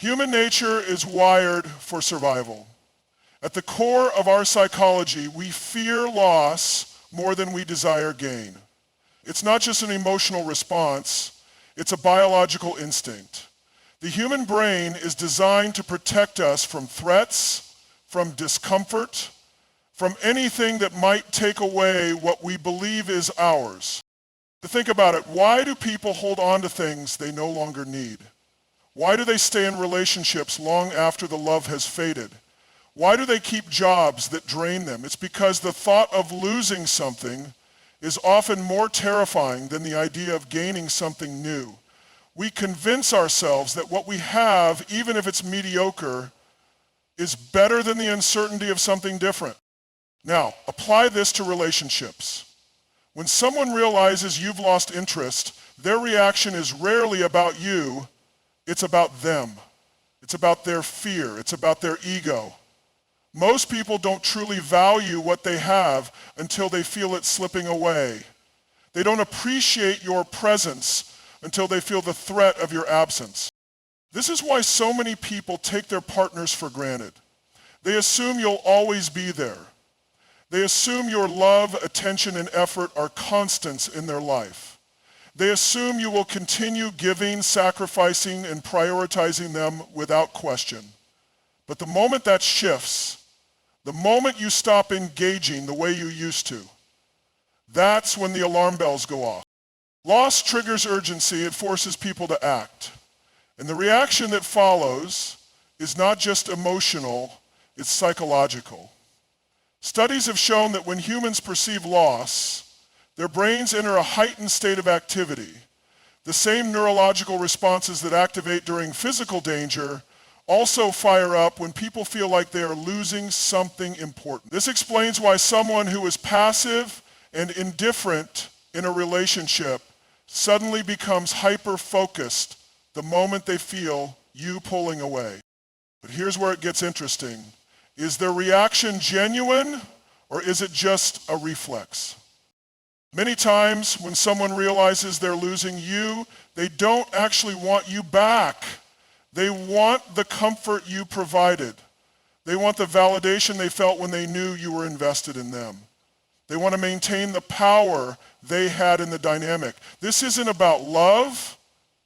Human nature is wired for survival. At the core of our psychology, we fear loss more than we desire gain. It's not just an emotional response, it's a biological instinct. The human brain is designed to protect us from threats, from discomfort, from anything that might take away what we believe is ours. To think about it, why do people hold on to things they no longer need? Why do they stay in relationships long after the love has faded? Why do they keep jobs that drain them? It's because the thought of losing something is often more terrifying than the idea of gaining something new. We convince ourselves that what we have, even if it's mediocre, is better than the uncertainty of something different. Now, apply this to relationships. When someone realizes you've lost interest, their reaction is rarely about you, it's about them. It's about their fear, it's about their ego. Most people don't truly value what they have until they feel it slipping away. They don't appreciate your presence until they feel the threat of your absence. This is why so many people take their partners for granted. They assume you'll always be there. They assume your love, attention, and effort are constants in their life. They assume you will continue giving, sacrificing, and prioritizing them without question. But the moment that shifts, the moment you stop engaging the way you used to, that's when the alarm bells go off. Loss triggers urgency, it forces people to act. And the reaction that follows is not just emotional, it's psychological. Studies have shown that when humans perceive loss, their brains enter a heightened state of activity. The same neurological responses that activate during physical danger also fire up when people feel like they are losing something important. This explains why someone who is passive and indifferent in a relationship suddenly becomes hyper-focused the moment they feel you pulling away. But here's where it gets interesting. Is their reaction genuine, or is it just a reflex? Many times when someone realizes they're losing you, they don't actually want you back. They want the comfort you provided. They want the validation they felt when they knew you were invested in them. They want to maintain the power they had in the dynamic. This isn't about love,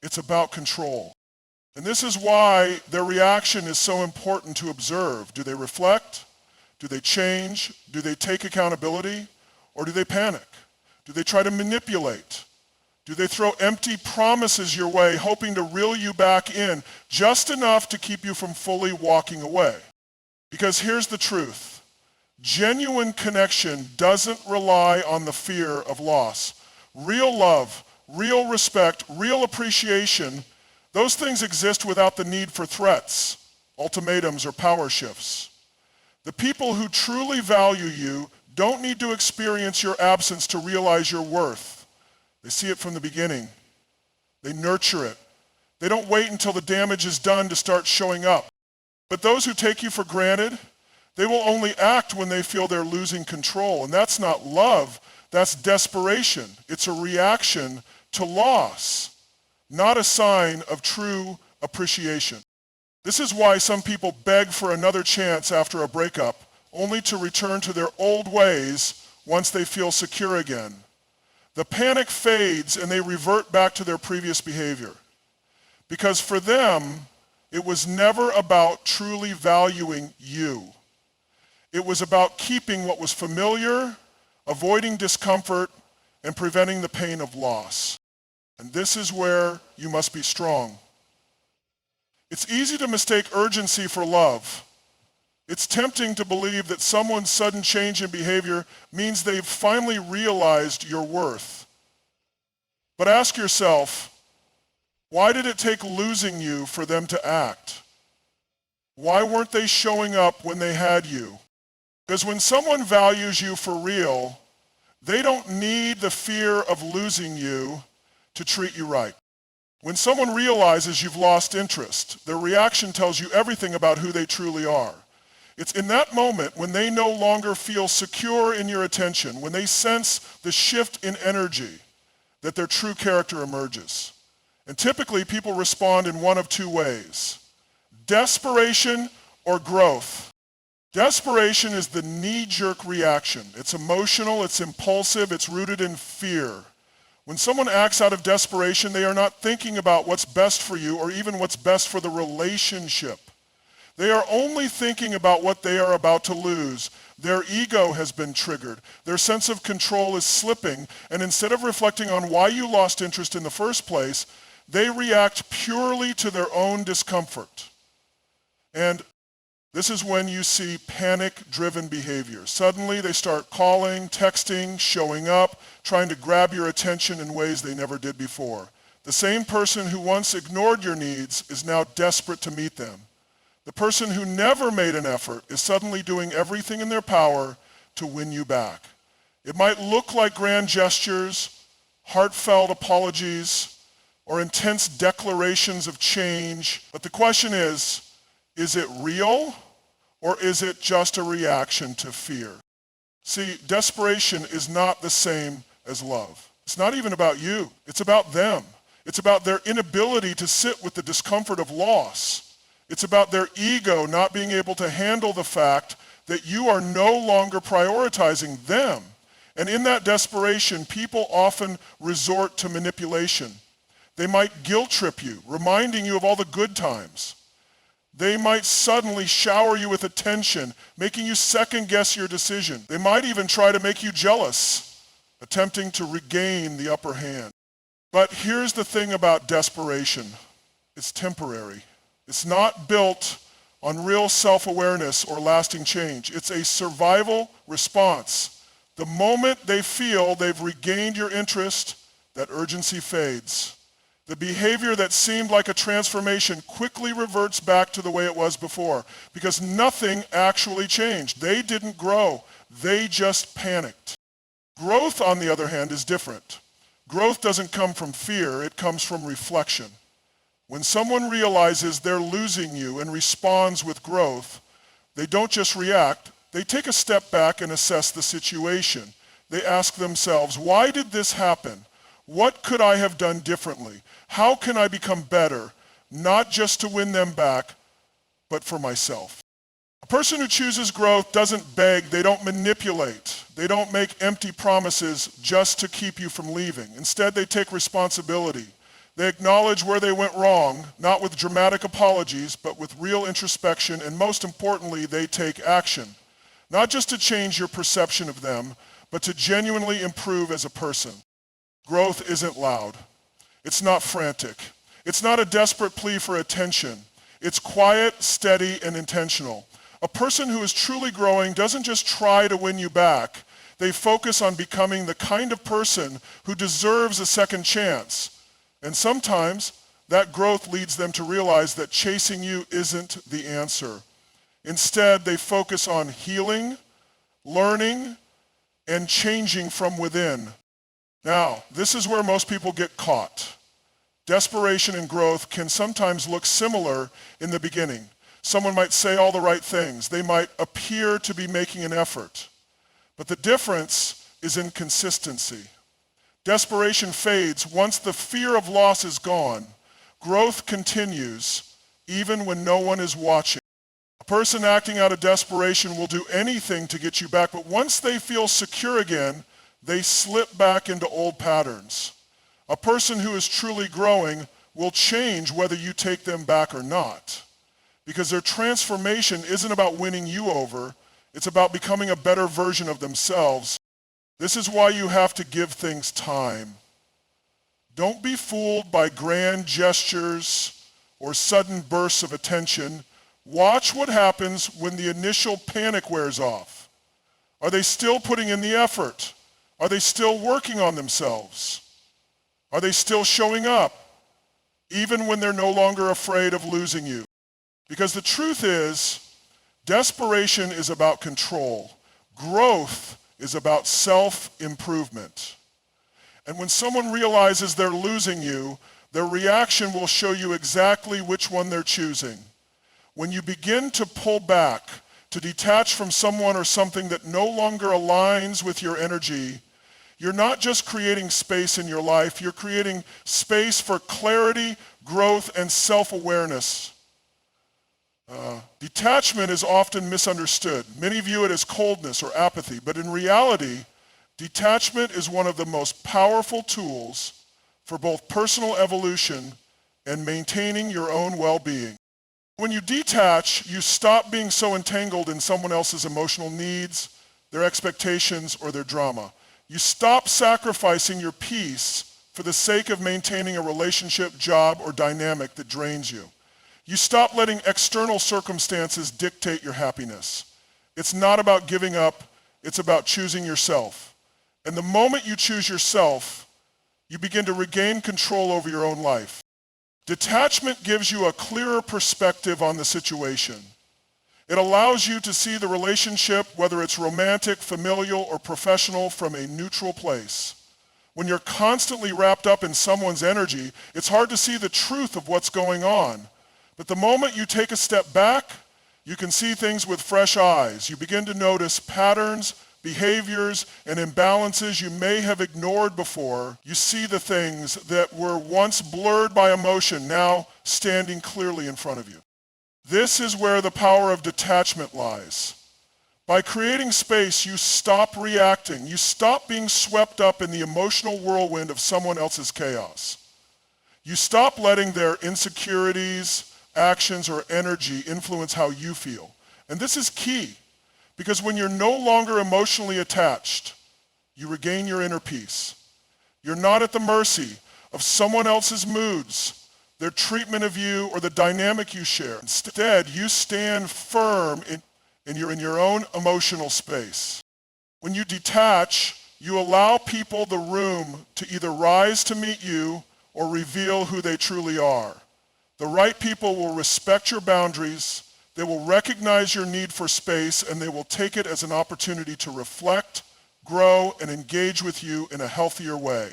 it's about control. And this is why their reaction is so important to observe. Do they reflect? Do they change? Do they take accountability? Or do they panic? Do they try to manipulate? Do they throw empty promises your way, hoping to reel you back in just enough to keep you from fully walking away? Because here's the truth. Genuine connection doesn't rely on the fear of loss. Real love, real respect, real appreciation, those things exist without the need for threats, ultimatums, or power shifts. The people who truly value you don't need to experience your absence to realize your worth. They see it from the beginning. They nurture it. They don't wait until the damage is done to start showing up. But those who take you for granted, they will only act when they feel they're losing control. And that's not love, that's desperation. It's a reaction to loss, not a sign of true appreciation. This is why some people beg for another chance after a breakup, only to return to their old ways once they feel secure again. The panic fades and they revert back to their previous behavior. Because for them, it was never about truly valuing you. It was about keeping what was familiar, avoiding discomfort, and preventing the pain of loss. And this is where you must be strong. It's easy to mistake urgency for love. It's tempting to believe that someone's sudden change in behavior means they've finally realized your worth. But ask yourself, why did it take losing you for them to act? Why weren't they showing up when they had you? Because when someone values you for real, they don't need the fear of losing you to treat you right. When someone realizes you've lost interest, their reaction tells you everything about who they truly are. It's in that moment when they no longer feel secure in your attention, when they sense the shift in energy, that their true character emerges. And typically people respond in one of two ways. Desperation or growth? Desperation is the knee-jerk reaction. It's emotional, it's impulsive, it's rooted in fear. When someone acts out of desperation, they are not thinking about what's best for you or even what's best for the relationship. They are only thinking about what they are about to lose. Their ego has been triggered. Their sense of control is slipping, and instead of reflecting on why you lost interest in the first place, they react purely to their own discomfort. And this is when you see panic-driven behavior. Suddenly they start calling, texting, showing up, trying to grab your attention in ways they never did before. The same person who once ignored your needs is now desperate to meet them. The person who never made an effort is suddenly doing everything in their power to win you back. It might look like grand gestures, heartfelt apologies, or intense declarations of change, but the question is it real, or is it just a reaction to fear? See, desperation is not the same as love. It's not even about you. It's about them. It's about their inability to sit with the discomfort of loss. It's about their ego not being able to handle the fact that you are no longer prioritizing them. And in that desperation, people often resort to manipulation. They might guilt trip you, reminding you of all the good times. They might suddenly shower you with attention, making you second guess your decision. They might even try to make you jealous, attempting to regain the upper hand. But here's the thing about desperation. It's temporary. It's not built on real self-awareness or lasting change. It's a survival response. The moment they feel they've regained your interest, that urgency fades. The behavior that seemed like a transformation quickly reverts back to the way it was before because nothing actually changed. They didn't grow. They just panicked. Growth, on the other hand, is different. Growth doesn't come from fear. It comes from reflection. When someone realizes they're losing you and responds with growth, they don't just react. They take a step back and assess the situation. They ask themselves, why did this happen? What could I have done differently? How can I become better, not just to win them back, but for myself? A person who chooses growth doesn't beg, they don't manipulate, they don't make empty promises just to keep you from leaving. Instead, they take responsibility. They acknowledge where they went wrong, not with dramatic apologies, but with real introspection, and most importantly, they take action. Not just to change your perception of them, but to genuinely improve as a person. Growth isn't loud. It's not frantic. It's not a desperate plea for attention. It's quiet, steady, and intentional. A person who is truly growing doesn't just try to win you back. They focus on becoming the kind of person who deserves a second chance. And sometimes that growth leads them to realize that chasing you isn't the answer. Instead, they focus on healing, learning, and changing from within. Now, this is where most people get caught. Desperation and growth can sometimes look similar in the beginning. Someone might say all the right things. They might appear to be making an effort. But the difference is in consistency. Desperation fades once the fear of loss is gone. Growth continues even when no one is watching. A person acting out of desperation will do anything to get you back, but once they feel secure again, they slip back into old patterns. A person who is truly growing will change whether you take them back or not, because their transformation isn't about winning you over, it's about becoming a better version of themselves. This is why you have to give things time. Don't be fooled by grand gestures or sudden bursts of attention. Watch what happens when the initial panic wears off. Are they still putting in the effort? Are they still working on themselves? Are they still showing up, even when they're no longer afraid of losing you? Because the truth is, desperation is about control. Growth is about self-improvement. And when someone realizes they're losing you, their reaction will show you exactly which one they're choosing. When you begin to pull back, to detach from someone or something that no longer aligns with your energy, you're not just creating space in your life, you're creating space for clarity, growth, and self-awareness. Detachment is often misunderstood. Many view it as coldness or apathy, but in reality, detachment is one of the most powerful tools for both personal evolution and maintaining your own well-being. When you detach, you stop being so entangled in someone else's emotional needs, their expectations, or their drama. You stop sacrificing your peace for the sake of maintaining a relationship, job, or dynamic that drains you. You stop letting external circumstances dictate your happiness. It's not about giving up, it's about choosing yourself. And the moment you choose yourself, you begin to regain control over your own life. Detachment gives you a clearer perspective on the situation. It allows you to see the relationship, whether it's romantic, familial, or professional, from a neutral place. When you're constantly wrapped up in someone's energy, it's hard to see the truth of what's going on. But the moment you take a step back, you can see things with fresh eyes. You begin to notice patterns, behaviors, and imbalances you may have ignored before. You see the things that were once blurred by emotion now standing clearly in front of you. This is where the power of detachment lies. By creating space, you stop reacting. You stop being swept up in the emotional whirlwind of someone else's chaos. You stop letting their insecurities, actions, or energy influence how you feel. And this is key, because when you're no longer emotionally attached, you regain your inner peace. You're not at the mercy of someone else's moods, their treatment of you, or the dynamic you share. Instead, you stand firm in your own emotional space. When you detach, you allow people the room to either rise to meet you or reveal who they truly are. The right people will respect your boundaries, they will recognize your need for space, and they will take it as an opportunity to reflect, grow, and engage with you in a healthier way.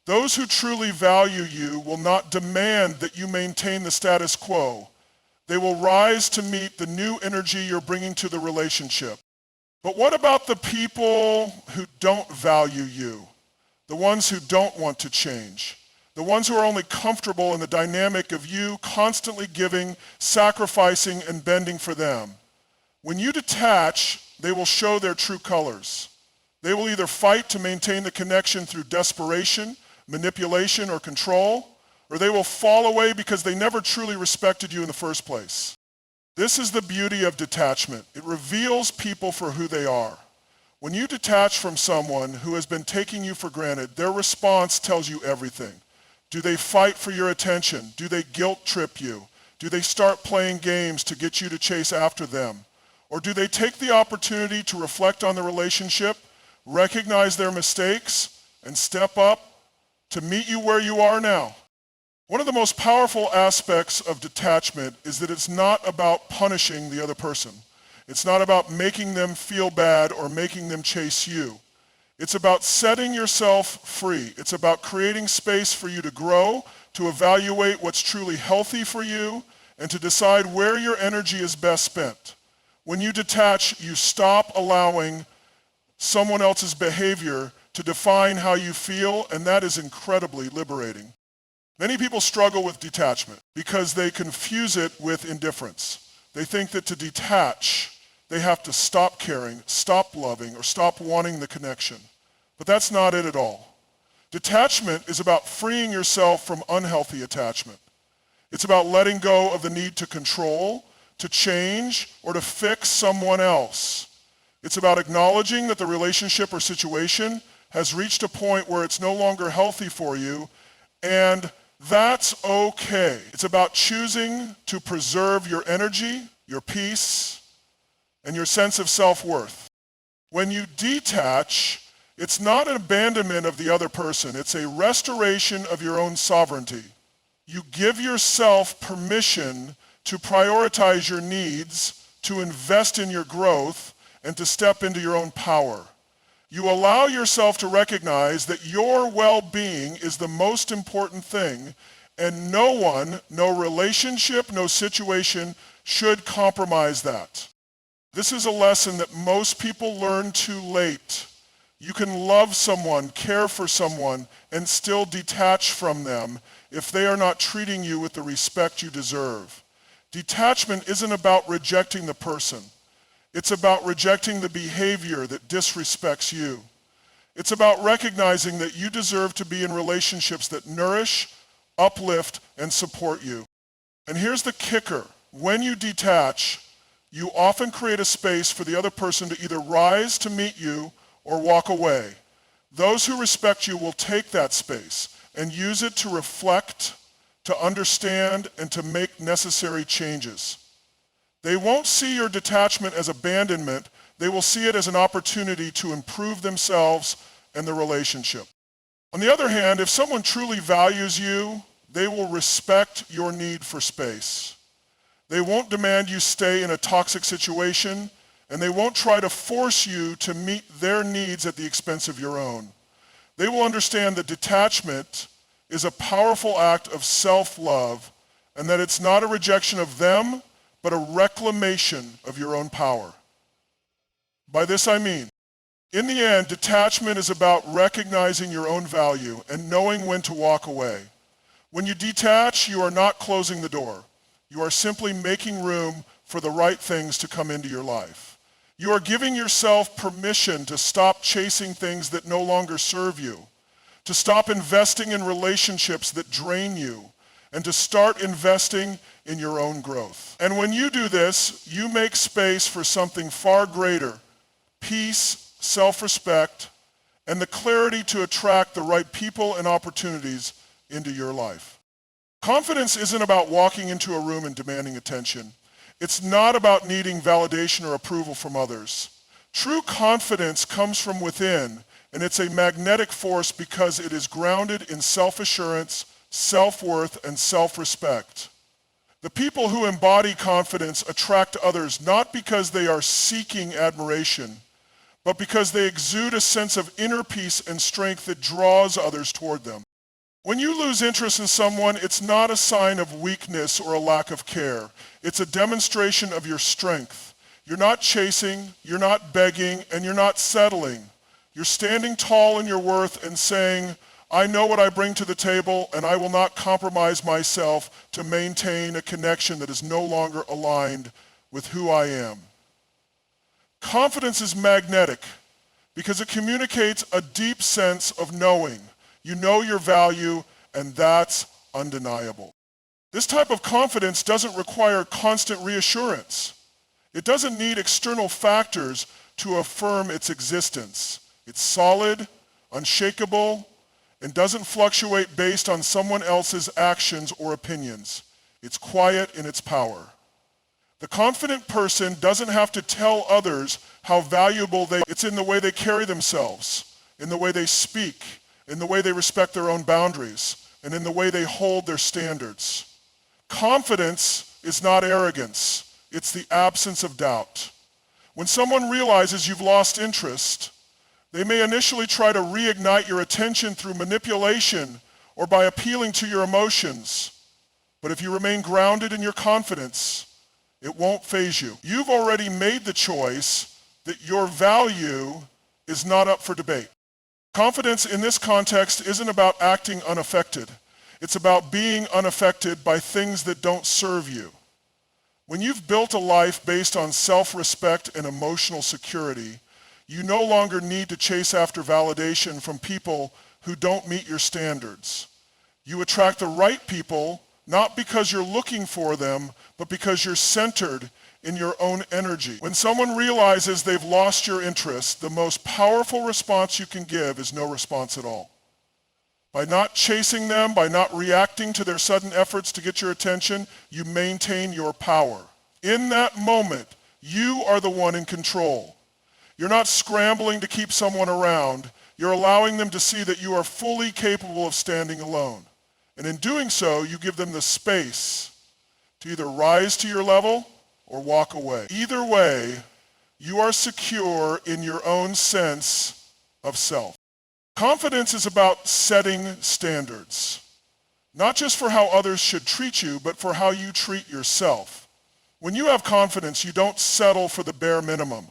Those who truly value you will not demand that you maintain the status quo. They will rise to meet the new energy you're bringing to the relationship. But what about the people who don't value you? The ones who don't want to change? The ones who are only comfortable in the dynamic of you constantly giving, sacrificing, and bending for them. When you detach, they will show their true colors. They will either fight to maintain the connection through desperation, manipulation, or control, or they will fall away because they never truly respected you in the first place. This is the beauty of detachment. It reveals people for who they are. When you detach from someone who has been taking you for granted, their response tells you everything. Do they fight for your attention? Do they guilt trip you? Do they start playing games to get you to chase after them? Or do they take the opportunity to reflect on the relationship, recognize their mistakes, and step up to meet you where you are now? One of the most powerful aspects of detachment is that it's not about punishing the other person. It's not about making them feel bad or making them chase you. It's about setting yourself free. It's about creating space for you to grow, to evaluate what's truly healthy for you, and to decide where your energy is best spent. When you detach, you stop allowing someone else's behavior to define how you feel, and that is incredibly liberating. Many people struggle with detachment because they confuse it with indifference. They think that to detach, they have to stop caring, stop loving, or stop wanting the connection. But that's not it at all. Detachment is about freeing yourself from unhealthy attachment. It's about letting go of the need to control, to change, or to fix someone else. It's about acknowledging that the relationship or situation has reached a point where it's no longer healthy for you, and that's okay. It's about choosing to preserve your energy, your peace, and your sense of self-worth. When you detach, it's not an abandonment of the other person. It's a restoration of your own sovereignty. You give yourself permission to prioritize your needs, to invest in your growth, and to step into your own power. You allow yourself to recognize that your well-being is the most important thing, and no one, no relationship, no situation should compromise that. This is a lesson that most people learn too late. You can love someone, care for someone, and still detach from them if they are not treating you with the respect you deserve. Detachment isn't about rejecting the person. It's about rejecting the behavior that disrespects you. It's about recognizing that you deserve to be in relationships that nourish, uplift, and support you. And here's the kicker. When you detach, you often create a space for the other person to either rise to meet you or walk away. Those who respect you will take that space and use it to reflect, to understand, and to make necessary changes. They won't see your detachment as abandonment. They will see it as an opportunity to improve themselves and the relationship. On the other hand, if someone truly values you, they will respect your need for space. They won't demand you stay in a toxic situation, and they won't try to force you to meet their needs at the expense of your own. They will understand that detachment is a powerful act of self-love, and that it's not a rejection of them, but a reclamation of your own power. By this I mean, in the end, detachment is about recognizing your own value and knowing when to walk away. When you detach, you are not closing the door. You are simply making room for the right things to come into your life. You are giving yourself permission to stop chasing things that no longer serve you, to stop investing in relationships that drain you, and to start investing in your own growth. And when you do this, you make space for something far greater: peace, self-respect, and the clarity to attract the right people and opportunities into your life. Confidence isn't about walking into a room and demanding attention. It's not about needing validation or approval from others. True confidence comes from within, and it's a magnetic force because it is grounded in self-assurance, self-worth, and self-respect. The people who embody confidence attract others not because they are seeking admiration, but because they exude a sense of inner peace and strength that draws others toward them. When you lose interest in someone, it's not a sign of weakness or a lack of care. It's a demonstration of your strength. You're not chasing, you're not begging, and you're not settling. You're standing tall in your worth and saying, I know what I bring to the table, and I will not compromise myself to maintain a connection that is no longer aligned with who I am. Confidence is magnetic because it communicates a deep sense of knowing. You know your value, and that's undeniable. This type of confidence doesn't require constant reassurance. It doesn't need external factors to affirm its existence. It's solid, unshakable, and doesn't fluctuate based on someone else's actions or opinions. It's quiet in its power. The confident person doesn't have to tell others how valuable it's in the way they carry themselves, in the way they speak, in the way they respect their own boundaries, and in the way they hold their standards. Confidence is not arrogance. It's the absence of doubt. When someone realizes you've lost interest, they may initially try to reignite your attention through manipulation or by appealing to your emotions. But if you remain grounded in your confidence, it won't faze you. You've already made the choice that your value is not up for debate. Confidence in this context isn't about acting unaffected. It's about being unaffected by things that don't serve you. When you've built a life based on self-respect and emotional security, you no longer need to chase after validation from people who don't meet your standards. You attract the right people, not because you're looking for them, but because you're centered in your own energy. When someone realizes they've lost your interest, the most powerful response you can give is no response at all. By not chasing them, by not reacting to their sudden efforts to get your attention, you maintain your power. In that moment, you are the one in control. You're not scrambling to keep someone around. You're allowing them to see that you are fully capable of standing alone. And in doing so, you give them the space to either rise to your level or walk away. Either way, you are secure in your own sense of self. Confidence is about setting standards, not just for how others should treat you, but for how you treat yourself. When you have confidence, you don't settle for the bare minimum.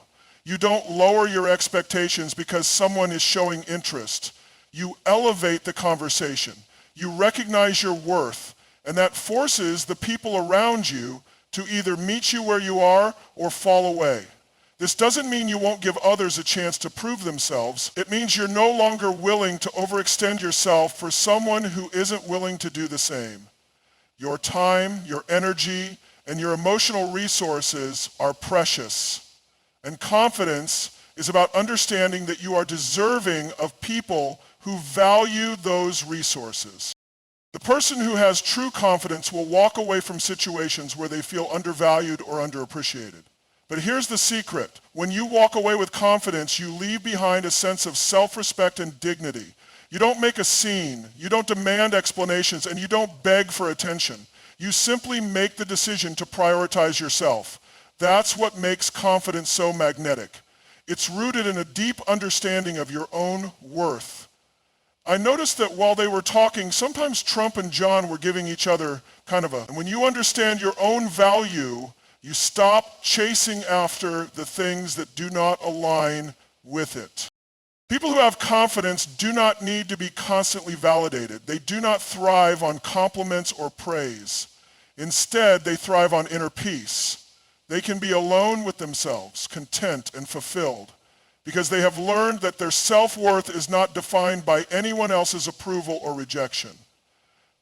You don't lower your expectations because someone is showing interest. You elevate the conversation. You recognize your worth, and that forces the people around you to either meet you where you are or fall away. This doesn't mean you won't give others a chance to prove themselves. It means you're no longer willing to overextend yourself for someone who isn't willing to do the same. Your time, your energy, and your emotional resources are precious. And confidence is about understanding that you are deserving of people who value those resources. The person who has true confidence will walk away from situations where they feel undervalued or underappreciated. But here's the secret. When you walk away with confidence, you leave behind a sense of self-respect and dignity. You don't make a scene, you don't demand explanations, and you don't beg for attention. You simply make the decision to prioritize yourself. That's what makes confidence so magnetic. It's rooted in a deep understanding of your own worth. I noticed that while they were talking, sometimes Trump and John were giving each other and when you understand your own value, you stop chasing after the things that do not align with it. People who have confidence do not need to be constantly validated. They do not thrive on compliments or praise. Instead, they thrive on inner peace. They can be alone with themselves, content and fulfilled, because they have learned that their self-worth is not defined by anyone else's approval or rejection.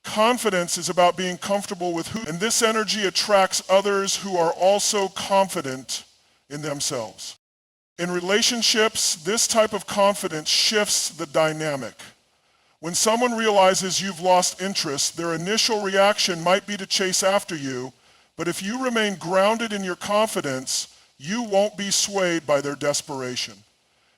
Confidence is about being comfortable with who, and this energy attracts others who are also confident in themselves. In relationships, this type of confidence shifts the dynamic. When someone realizes you've lost interest, their initial reaction might be to chase after you, but if you remain grounded in your confidence, you won't be swayed by their desperation.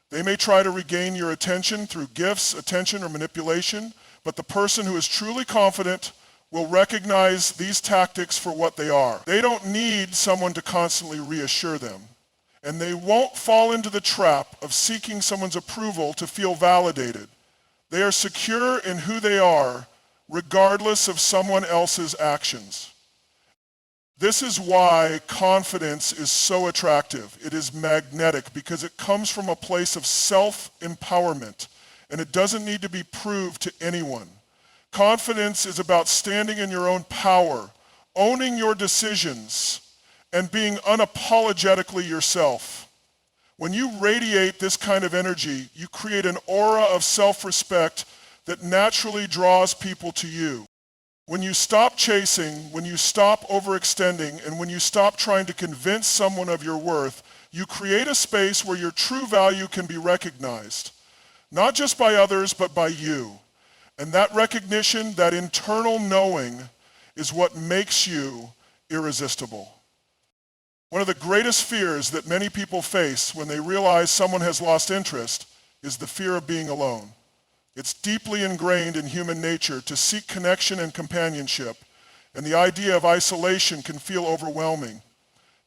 They may try to regain your attention through gifts, attention, or manipulation, but the person who is truly confident will recognize these tactics for what they are. They don't need someone to constantly reassure them. And they won't fall into the trap of seeking someone's approval to feel validated. They are secure in who they are, regardless of someone else's actions. This is why confidence is so attractive. It is magnetic because it comes from a place of self-empowerment, and it doesn't need to be proved to anyone. Confidence is about standing in your own power, owning your decisions, and being unapologetically yourself. When you radiate this kind of energy, you create an aura of self-respect that naturally draws people to you. When you stop chasing, when you stop overextending, and when you stop trying to convince someone of your worth, you create a space where your true value can be recognized, not just by others, but by you. And that recognition, that internal knowing, is what makes you irresistible. One of the greatest fears that many people face when they realize someone has lost interest is the fear of being alone. It's deeply ingrained in human nature to seek connection and companionship, and the idea of isolation can feel overwhelming.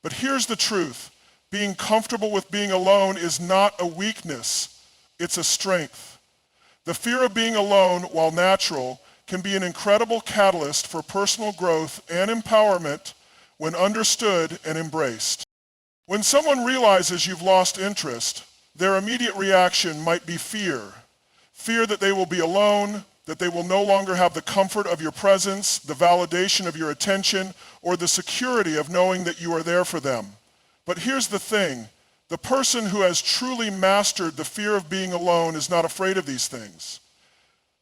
But here's the truth. Being comfortable with being alone is not a weakness, it's a strength. The fear of being alone, while natural, can be an incredible catalyst for personal growth and empowerment when understood and embraced. When someone realizes you've lost interest, their immediate reaction might be fear. Fear that they will be alone, that they will no longer have the comfort of your presence, the validation of your attention, or the security of knowing that you are there for them. But here's the thing. The person who has truly mastered the fear of being alone is not afraid of these things.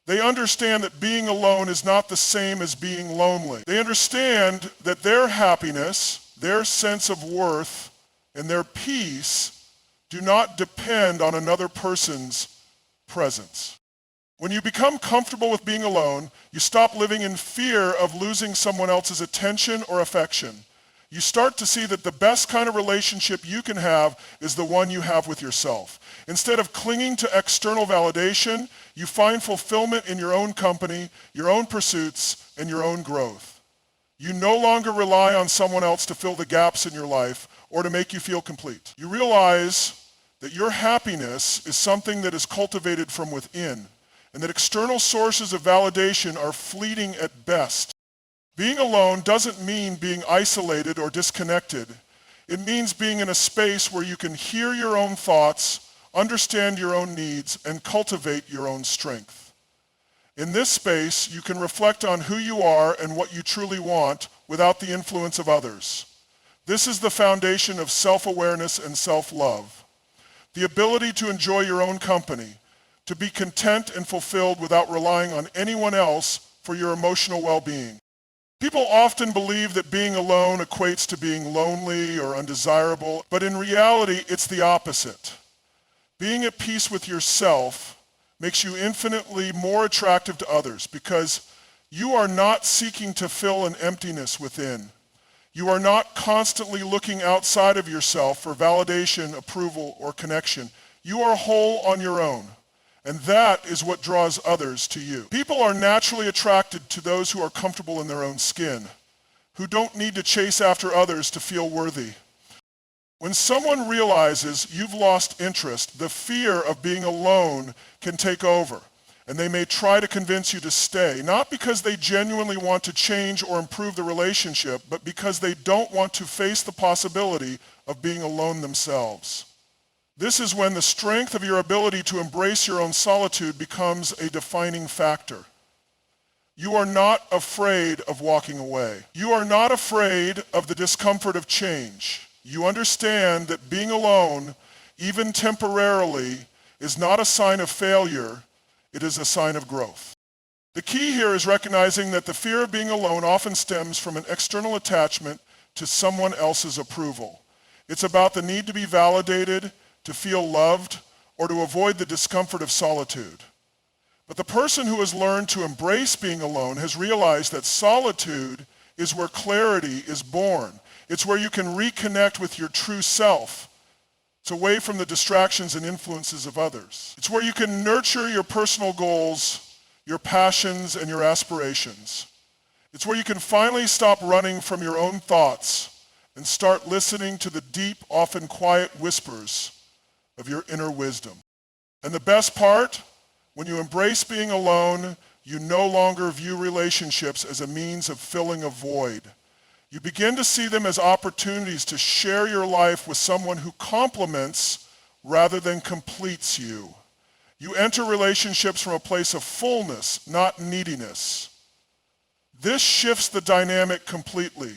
They understand that being alone is not the same as being lonely. They understand that their happiness, their sense of worth, and their peace do not depend on another person's presence. When you become comfortable with being alone, you stop living in fear of losing someone else's attention or affection. You start to see that the best kind of relationship you can have is the one you have with yourself. Instead of clinging to external validation, you find fulfillment in your own company, your own pursuits, and your own growth. You no longer rely on someone else to fill the gaps in your life or to make you feel complete. You realize that your happiness is something that is cultivated from within, and that external sources of validation are fleeting at best. Being alone doesn't mean being isolated or disconnected. It means being in a space where you can hear your own thoughts, understand your own needs, and cultivate your own strength. In this space, you can reflect on who you are and what you truly want without the influence of others. This is the foundation of self-awareness and self-love. The ability to enjoy your own company, to be content and fulfilled without relying on anyone else for your emotional well-being. People often believe that being alone equates to being lonely or undesirable, but in reality, it's the opposite. Being at peace with yourself makes you infinitely more attractive to others because you are not seeking to fill an emptiness within. You are not constantly looking outside of yourself for validation, approval, or connection. You are whole on your own, and that is what draws others to you. People are naturally attracted to those who are comfortable in their own skin, who don't need to chase after others to feel worthy. When someone realizes you've lost interest, the fear of being alone can take over, and they may try to convince you to stay, not because they genuinely want to change or improve the relationship, but because they don't want to face the possibility of being alone themselves. This is when the strength of your ability to embrace your own solitude becomes a defining factor. You are not afraid of walking away. You are not afraid of the discomfort of change. You understand that being alone, even temporarily, is not a sign of failure, it is a sign of growth. The key here is recognizing that the fear of being alone often stems from an external attachment to someone else's approval. It's about the need to be validated, to feel loved, or to avoid the discomfort of solitude. But the person who has learned to embrace being alone has realized that solitude is where clarity is born. It's where you can reconnect with your true self. It's away from the distractions and influences of others. It's where you can nurture your personal goals, your passions, and your aspirations. It's where you can finally stop running from your own thoughts and start listening to the deep, often quiet whispers of your inner wisdom. And the best part, when you embrace being alone, you no longer view relationships as a means of filling a void. You begin to see them as opportunities to share your life with someone who complements rather than completes you. You enter relationships from a place of fullness, not neediness. This shifts the dynamic completely.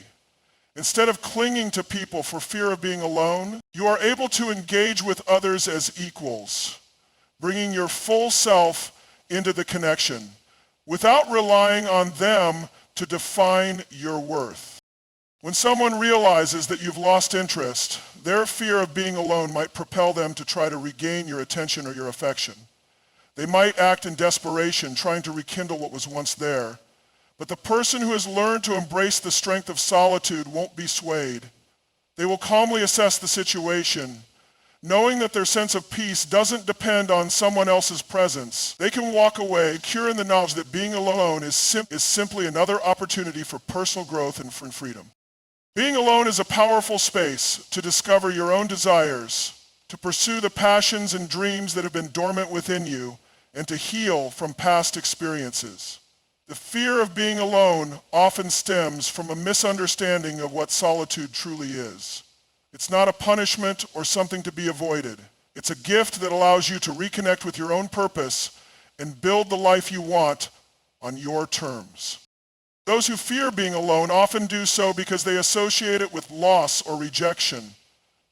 Instead of clinging to people for fear of being alone, you are able to engage with others as equals, bringing your full self into the connection without relying on them to define your worth. When someone realizes that you've lost interest, their fear of being alone might propel them to try to regain your attention or your affection. They might act in desperation, trying to rekindle what was once there. But the person who has learned to embrace the strength of solitude won't be swayed. They will calmly assess the situation, knowing that their sense of peace doesn't depend on someone else's presence. They can walk away, secure in the knowledge that being alone is simply another opportunity for personal growth and freedom. Being alone is a powerful space to discover your own desires, to pursue the passions and dreams that have been dormant within you, and to heal from past experiences. The fear of being alone often stems from a misunderstanding of what solitude truly is. It's not a punishment or something to be avoided. It's a gift that allows you to reconnect with your own purpose and build the life you want on your terms. Those who fear being alone often do so because they associate it with loss or rejection.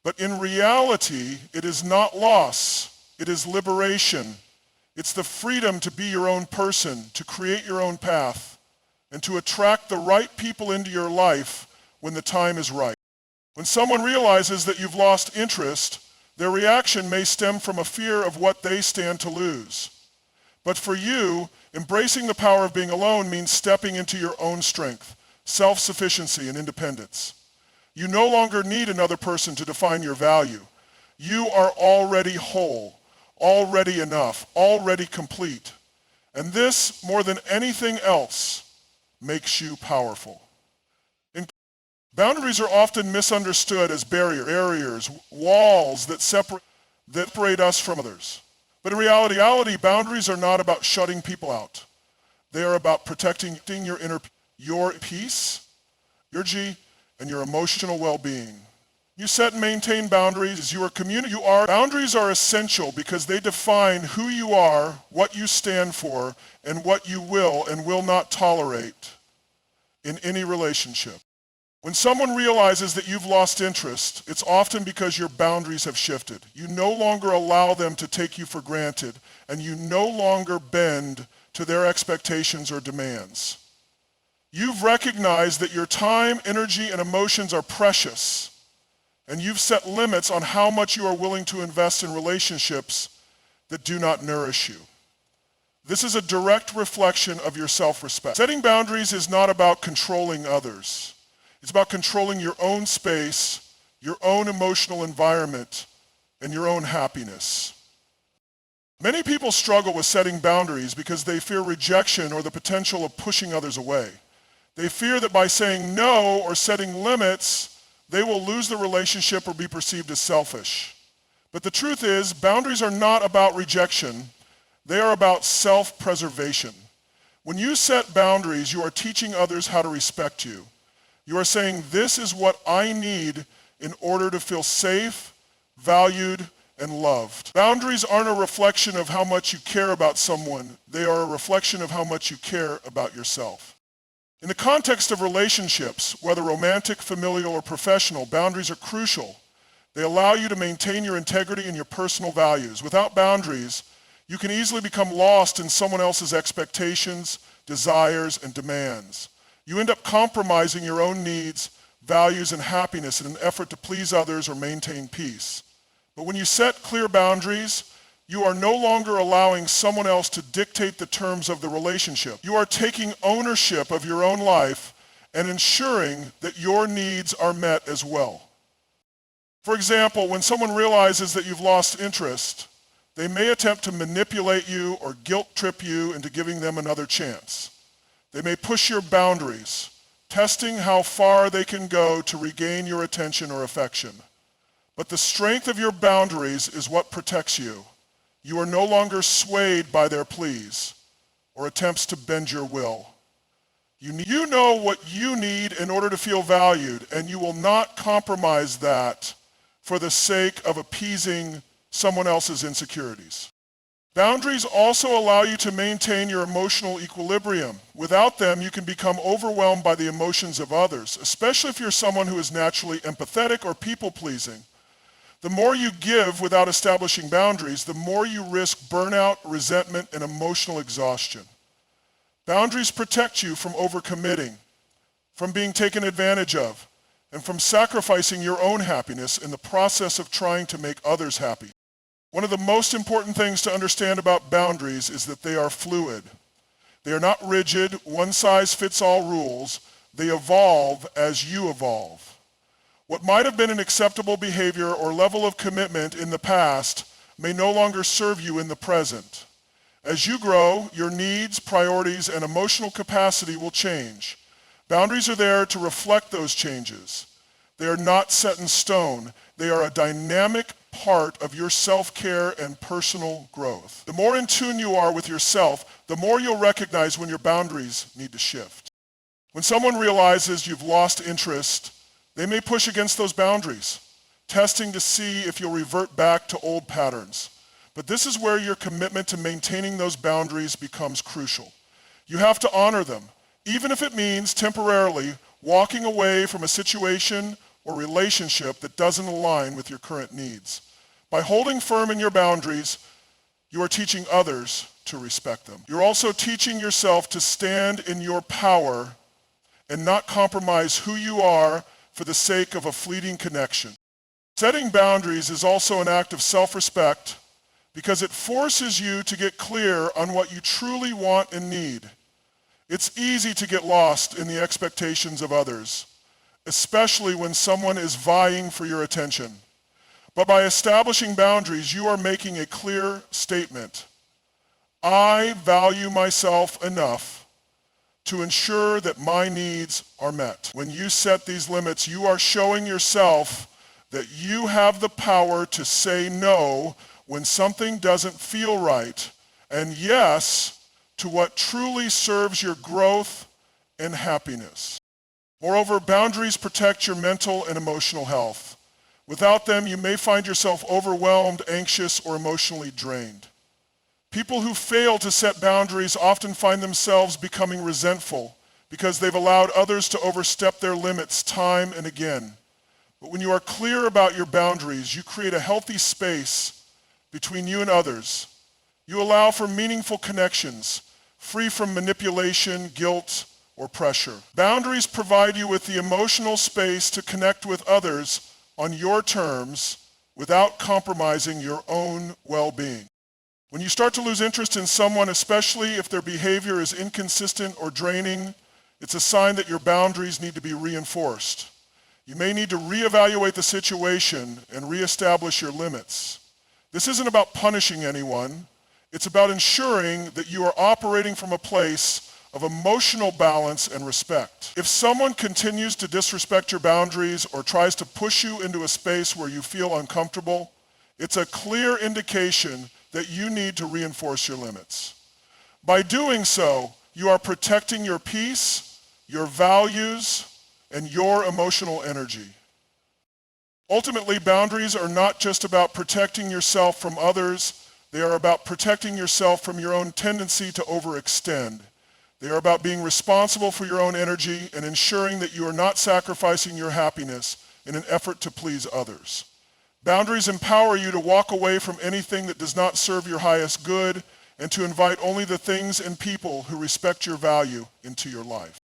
But in reality, it is not loss, it is liberation. It's the freedom to be your own person, to create your own path, and to attract the right people into your life when the time is right. When someone realizes that you've lost interest, their reaction may stem from a fear of what they stand to lose. But for you, embracing the power of being alone means stepping into your own strength, self-sufficiency, and independence. You no longer need another person to define your value. You are already whole, already enough, already complete. And this, more than anything else, makes you powerful. Boundaries are often misunderstood as barriers, walls that separate us from others. But in reality, boundaries are not about shutting people out. They are about protecting your peace, your energy, and your emotional well-being. You set and maintain boundaries as you are Boundaries are essential because they define who you are, what you stand for, and what you will and will not tolerate in any relationship. When someone realizes that you've lost interest, it's often because your boundaries have shifted. You no longer allow them to take you for granted, and you no longer bend to their expectations or demands. You've recognized that your time, energy, and emotions are precious, and you've set limits on how much you are willing to invest in relationships that do not nourish you. This is a direct reflection of your self-respect. Setting boundaries is not about controlling others. It's about controlling your own space, your own emotional environment, and your own happiness. Many people struggle with setting boundaries because they fear rejection or the potential of pushing others away. They fear that by saying no or setting limits, they will lose the relationship or be perceived as selfish. But the truth is, boundaries are not about rejection. They are about self-preservation. When you set boundaries, you are teaching others how to respect you. You are saying, this is what I need in order to feel safe, valued, and loved. Boundaries aren't a reflection of how much you care about someone. They are a reflection of how much you care about yourself. In the context of relationships, whether romantic, familial, or professional, boundaries are crucial. They allow you to maintain your integrity and your personal values. Without boundaries, you can easily become lost in someone else's expectations, desires, and demands. You end up compromising your own needs, values, and happiness in an effort to please others or maintain peace. But when you set clear boundaries, you are no longer allowing someone else to dictate the terms of the relationship. You are taking ownership of your own life and ensuring that your needs are met as well. For example, when someone realizes that you've lost interest, they may attempt to manipulate you or guilt trip you into giving them another chance. They may push your boundaries, testing how far they can go to regain your attention or affection. But the strength of your boundaries is what protects you. You are no longer swayed by their pleas or attempts to bend your will. You know what you need in order to feel valued, and you will not compromise that for the sake of appeasing someone else's insecurities. Boundaries also allow you to maintain your emotional equilibrium. Without them, you can become overwhelmed by the emotions of others, especially if you're someone who is naturally empathetic or people-pleasing. The more you give without establishing boundaries, the more you risk burnout, resentment, and emotional exhaustion. Boundaries protect you from overcommitting, from being taken advantage of, and from sacrificing your own happiness in the process of trying to make others happy. One of the most important things to understand about boundaries is that they are fluid. They are not rigid, one-size-fits-all rules. They evolve as you evolve. What might have been an acceptable behavior or level of commitment in the past may no longer serve you in the present. As you grow, your needs, priorities, and emotional capacity will change. Boundaries are there to reflect those changes. They are not set in stone. They are a dynamic part of your self-care and personal growth. The more in tune you are with yourself, the more you'll recognize when your boundaries need to shift. When someone realizes you've lost interest, they may push against those boundaries, testing to see if you'll revert back to old patterns. But this is where your commitment to maintaining those boundaries becomes crucial. You have to honor them, even if it means temporarily walking away from a situation or relationship that doesn't align with your current needs. By holding firm in your boundaries, you are teaching others to respect them. You're also teaching yourself to stand in your power and not compromise who you are for the sake of a fleeting connection. Setting boundaries is also an act of self-respect because it forces you to get clear on what you truly want and need. It's easy to get lost in the expectations of others, especially when someone is vying for your attention. But by establishing boundaries, you are making a clear statement. I value myself enough to ensure that my needs are met. When you set these limits, you are showing yourself that you have the power to say no when something doesn't feel right, and yes to what truly serves your growth and happiness. Moreover, boundaries protect your mental and emotional health. Without them, you may find yourself overwhelmed, anxious, or emotionally drained. People who fail to set boundaries often find themselves becoming resentful, because they've allowed others to overstep their limits time and again. But when you are clear about your boundaries, you create a healthy space between you and others. You allow for meaningful connections, free from manipulation, guilt, or pressure. Boundaries provide you with the emotional space to connect with others on your terms without compromising your own well-being. When you start to lose interest in someone, especially if their behavior is inconsistent or draining, it's a sign that your boundaries need to be reinforced. You may need to reevaluate the situation and reestablish your limits. This isn't about punishing anyone. It's about ensuring that you are operating from a place of emotional balance and respect. If someone continues to disrespect your boundaries or tries to push you into a space where you feel uncomfortable, it's a clear indication that you need to reinforce your limits. By doing so, you are protecting your peace, your values, and your emotional energy. Ultimately, boundaries are not just about protecting yourself from others, they are about protecting yourself from your own tendency to overextend. They are about being responsible for your own energy and ensuring that you are not sacrificing your happiness in an effort to please others. Boundaries empower you to walk away from anything that does not serve your highest good and to invite only the things and people who respect your value into your life.